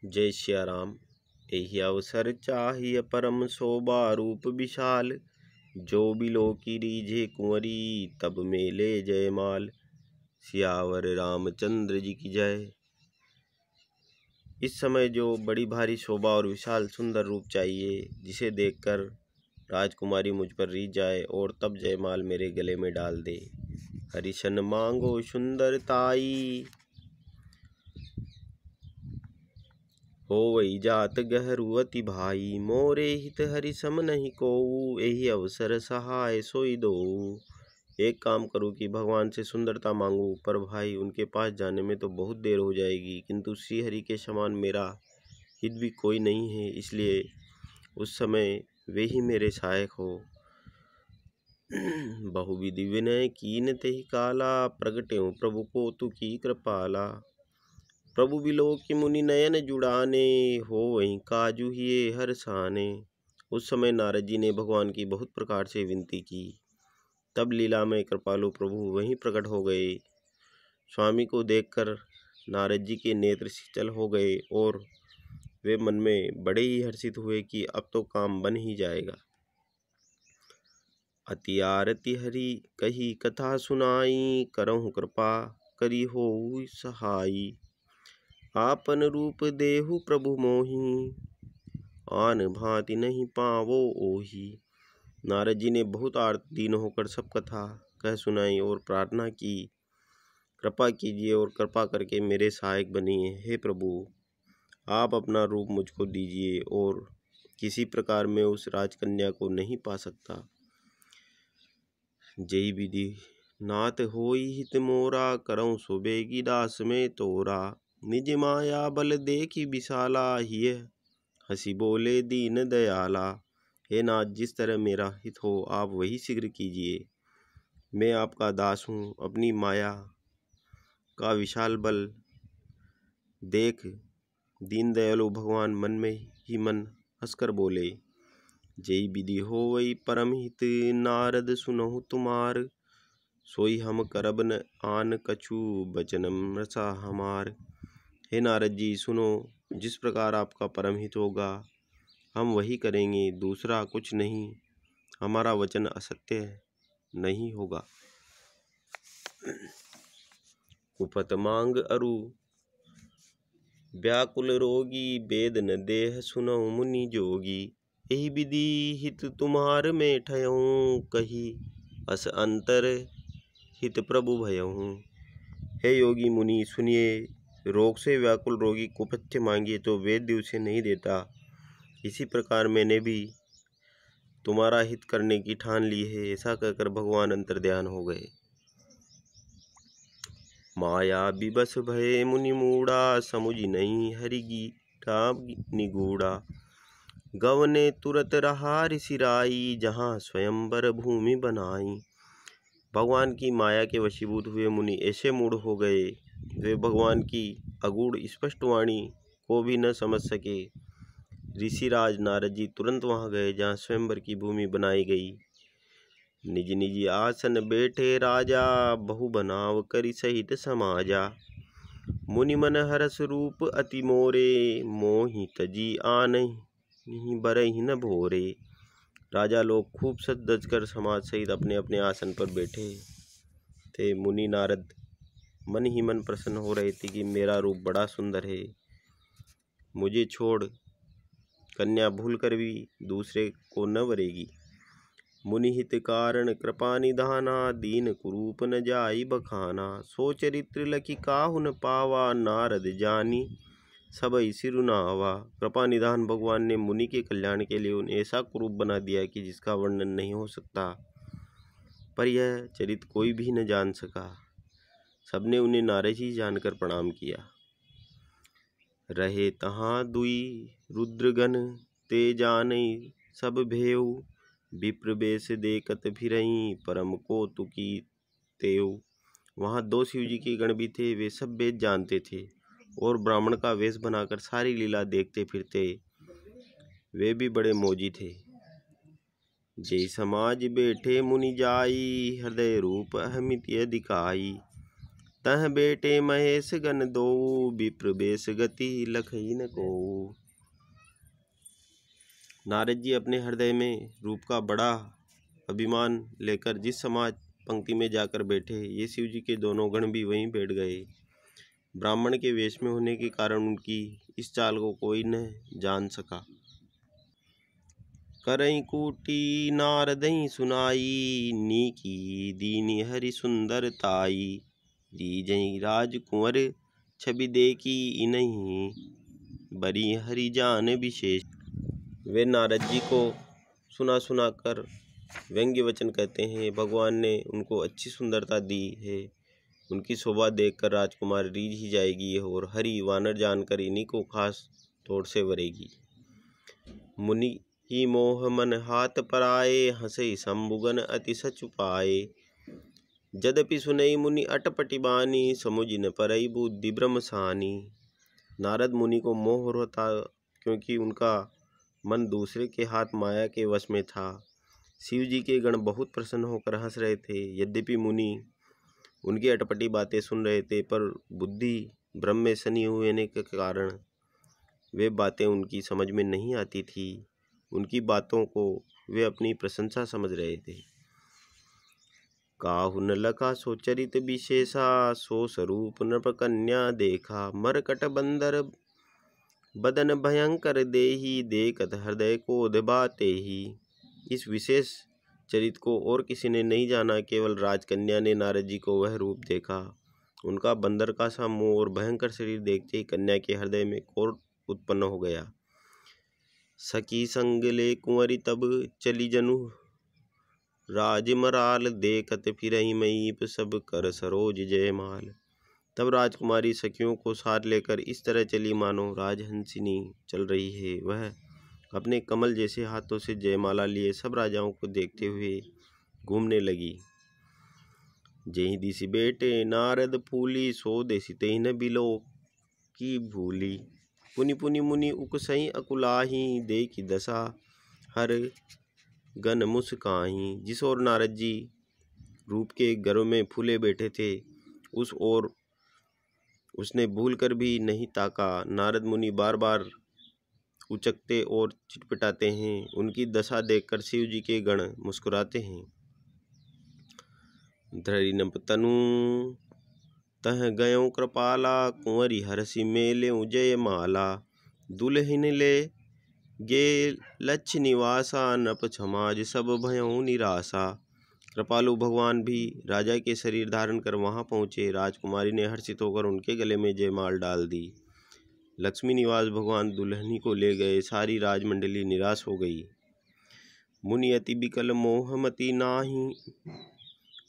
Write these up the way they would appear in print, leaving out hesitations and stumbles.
जय सिया राम। एहि अवसर चाहिए परम शोभा रूप विशाल। जो बिलो की रीझे कुंवरी तब मेले जयमाल। सियावर रामचंद्र जी की जय। इस समय जो बड़ी भारी शोभा और विशाल सुंदर रूप चाहिए, जिसे देखकर राजकुमारी मुझ पर रीझ जाए और तब जयमाल मेरे गले में डाल दे। हरिशन मांगो सुंदरताई, हो वही जात गहरुअति भाई। मोरे हित हरि सम नहीं कोऊ, एहि अवसर सहाय सोई दो। एक काम करूं कि भगवान से सुंदरता मांगू, पर भाई उनके पास जाने में तो बहुत देर हो जाएगी। किंतु श्री हरि के समान मेरा हित भी कोई नहीं है, इसलिए उस समय वे ही मेरे सहायक हो। बहुविधि विनय कीन तेहि काला, प्रगट्यों प्रभु को तु की कृपाला। प्रभु बिलो की मुनि नयन जुड़ाने, हो वहीं काजू हिए हरसाने। उस समय नारद जी ने भगवान की बहुत प्रकार से विनती की। तब लीला में कृपालु प्रभु वहीं प्रकट हो गए। स्वामी को देखकर नारद जी के नेत्र शीतल हो गए और वे मन में बड़े ही हर्षित हुए कि अब तो काम बन ही जाएगा। अति आरती हरि कही कथा सुनाई, करहु कृपा करी होऊ सहाई। आपन रूप देहु प्रभु मोहि, आन भांति नहीं पावो ओहि। नारद जी ने बहुत आर्त दीन होकर सब कथा कह सुनाई और प्रार्थना की, कृपा कीजिए और कृपा करके मेरे सहायक बनिए। हे प्रभु, आप अपना रूप मुझको दीजिए और किसी प्रकार मैं उस राजकन्या को नहीं पा सकता। जय विधि नाथ होई हित मोरा, करऊं सुबेगी दास में तोरा। निज माया बल देखी विशाला, हिय हंसी बोले दीन दयाला। हे नाथ, जिस तरह मेरा हित हो आप वही शीघ्र कीजिए। मैं आपका दास हूँ। अपनी माया का विशाल बल देख दीन दयालु भगवान मन में ही मन हंसकर बोले। जय विधि होवई परम हित, नारद सुनहु तुमार। सोई हम करब न आन कछु, बचनम रसा हमार। हे नारद जी, सुनो, जिस प्रकार आपका परम हित होगा हम वही करेंगे, दूसरा कुछ नहीं। हमारा वचन असत्य नहीं होगा। कुपत मांग अरु व्याकुल रोगी, वेद न देह सुनो मुनि जोगी। एहि विधि हित तुम्हार में ठयऊं, कही अस अंतर हित प्रभु भयऊं। हे योगी मुनि सुनिए, रोग से व्याकुल रोगी कुपथ्य मांगिए तो वेद्य उसे नहीं देता। इसी प्रकार मैंने भी तुम्हारा हित करने की ठान ली है। ऐसा कहकर भगवान अंतर्ध्यान हो गए। माया विवश भये मुनि मूढ़ा, समुझि नहीं हरि गीता निगूढ़ा। गवने तुरत रहा ऋषि राई, जहाँ स्वयंवर भूमि बनाई। भगवान की माया के वशीभूत हुए मुनि ऐसे मूढ़ हो गए, वे भगवान की अगूढ़ स्पष्ट वाणी को भी न समझ सके। ऋषिराज नारद जी तुरंत वहां गए जहाँ स्वयंवर की भूमि बनाई गई। निज निज आसन बैठे राजा, बहु बनाव करि सहित समाजा। मुनि मन हरस रूप अति मोरे, मोहि तजी आनहि बरहि न भोरे। राजा लोग खूब सज धज कर समाज सहित अपने अपने आसन पर बैठे थे। मुनि नारद मन ही मन प्रसन्न हो रहे थे कि मेरा रूप बड़ा सुंदर है, मुझे छोड़ कन्या भूल कर भी दूसरे को न वरेगी। मुनि हित कारण कृपा निधाना, दीन कुरूप न जाई बखाना। सो चरित्र लखी काहु न पावा, नारद जानी सबई सिरुनावा। कृपा निधान भगवान ने मुनि के कल्याण के लिए उन्हें ऐसा कुरूप बना दिया कि जिसका वर्णन नहीं हो सकता, पर यह चरित्र कोई भी न जान सका। सबने उन्हें नारद ही जानकर प्रणाम किया। रहे तहाँ दुई रुद्रगण, ते जानई सब भेऊ। विप्र बेश देखत फिरई, परम कौतुकी तेऊ। वहाँ दो शिव जी के गण भी थे। वे सब वेद जानते थे और ब्राह्मण का वेश बनाकर सारी लीला देखते फिरते। वे भी बड़े मौजी थे। जय समाज बैठे मुनि जाई, हृदय रूप अहमित दिखाई। तह बेटे महेश गण दो, विप्र बेश गति लखई न को। नारद जी अपने हृदय में रूप का बड़ा अभिमान लेकर जिस समाज पंक्ति में जाकर बैठे, ये शिव जी के दोनों गण भी वहीं बैठ गए। ब्राह्मण के वेश में होने के कारण उनकी इस चाल को कोई न जान सका। करई कूटी नारदई सुनाई, नीकी दीनी हरि सुंदर ताई। रीजई राजकुंवर छवि देखी इन्हीं, बरी हरि जान विशेष। वे नारद जी को सुना सुना कर व्यंग्य वचन कहते हैं। भगवान ने उनको अच्छी सुंदरता दी है, उनकी शोभा देखकर राजकुमार रीझ ही जाएगी और हरि वानर जानकर इन्हीं को खास तौर से वरेगी। मुनि ही मोह मन हाथ पराए, हंसे शंभुगन अति सच पाए। यद्यपि सुनई मुनि अटपटी बानी, समुझ न परई बुद्धि ब्रह्मसानी। नारद मुनि को मोह हो रहा था, क्योंकि उनका मन दूसरे के हाथ माया के वश में था। शिव जी के गण बहुत प्रसन्न होकर हंस रहे थे। यद्यपि मुनि उनकी अटपटी बातें सुन रहे थे, पर बुद्धि ब्रह्म में सनी होने के कारण वे बातें उनकी समझ में नहीं आती थी। उनकी बातों को वे अपनी प्रशंसा समझ रहे थे। काहु न लखा सो चरित विशेषा, सो स्वरूप नृप कन्या देखा। मरकट बंदर बदन भयंकर देही, देखत हृदय को दबाते ही। इस विशेष चरित को और किसी ने नहीं जाना, केवल राजकन्या ने नारद जी को वह रूप देखा। उनका बंदर का सा मुंह और भयंकर शरीर देखते ही कन्या के हृदय में क्रोध उत्पन्न हो गया। सखी संग ले कुंवरी तब चली जनु, राजमराल देखत फिरहि मईप, सब कर सरोज जयमाल। तब राजकुमारी सखियों को साथ लेकर इस तरह चली मानो राजहंसिनी चल रही है। वह अपने कमल जैसे हाथों से जयमाला लिए सब राजाओं को देखते हुए घूमने लगी। जेहि दिसि बेटे नारद फूली, सो देसि तेहि न बिलो की भूली। पुनि पुनि मुनि उकसई अकुलाही, देखि दशा हर गन मुस्काही। जिस ओर नारद जी रूप के गर्व में फूले बैठे थे, उस ओर उसने भूल कर भी नहीं ताका। नारद मुनि बार बार उचकते और चिटपटाते हैं। उनकी दशा देखकर शिव जी के गण मुस्कुराते हैं। धरि न तनु तह गयों कृपाला, कुंवरी हरसि मेलेउ जयमाला। दुल्हिन ले गे लक्ष्य निवासा, नप समाज सब भयों निराशा। कृपालु भगवान भी राजा के शरीर धारण कर वहां पहुंचे। राजकुमारी ने हर्षित होकर उनके गले में जयमाल डाल दी। लक्ष्मी निवास भगवान दुल्हनी को ले गए। सारी राजमंडली निराश हो गई। मुनि अति बिकल मोहमती नाही,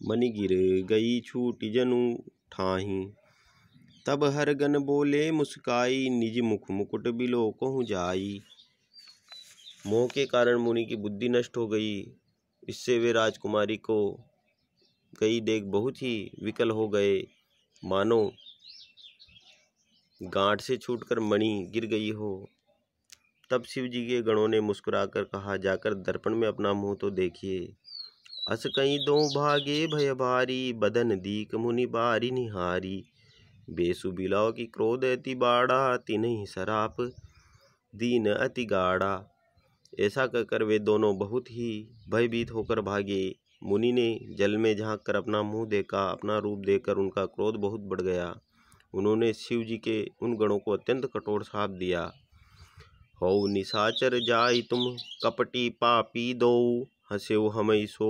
मनि गिर गई छूटी जनु ठाही। तब हर गन बोले मुस्काई, निज मुख मुकुट बिलो कहूँ जाई। मोह के कारण मुनि की बुद्धि नष्ट हो गई। इससे वे राजकुमारी को गई देख बहुत ही विकल हो गए, मानो गांठ से छूटकर मणि गिर गई हो। तब शिव जी के गणों ने मुस्कुराकर कहा, जाकर दर्पण में अपना मुंह तो देखिए। अस कहीं दो भागे भय भारी, बदन दीक मुनि बारी निहारी। बेसु बिलाव की क्रोध अति बाड़ा, तिन्हि सराप दीन अति गाढ़ा। ऐसा कहकर वे दोनों बहुत ही भयभीत होकर भागे। मुनि ने जल में झांक कर अपना मुंह देखा। अपना रूप देखकर उनका क्रोध बहुत बढ़ गया। उन्होंने शिव जी के उन गणों को अत्यंत कठोर शाप दिया। हो निशाचर जाई तुम कपटी पापी दो, हंसेउ हमई सो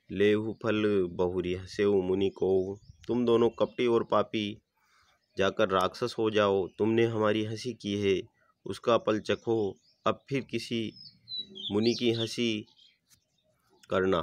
लेहु फल बहुरी हंसेउ मुनि को। तुम दोनों कपटी और पापी जाकर राक्षस हो जाओ। तुमने हमारी हंसी की है, उसका फल चखो। अब फिर किसी मुनि की हंसी करना।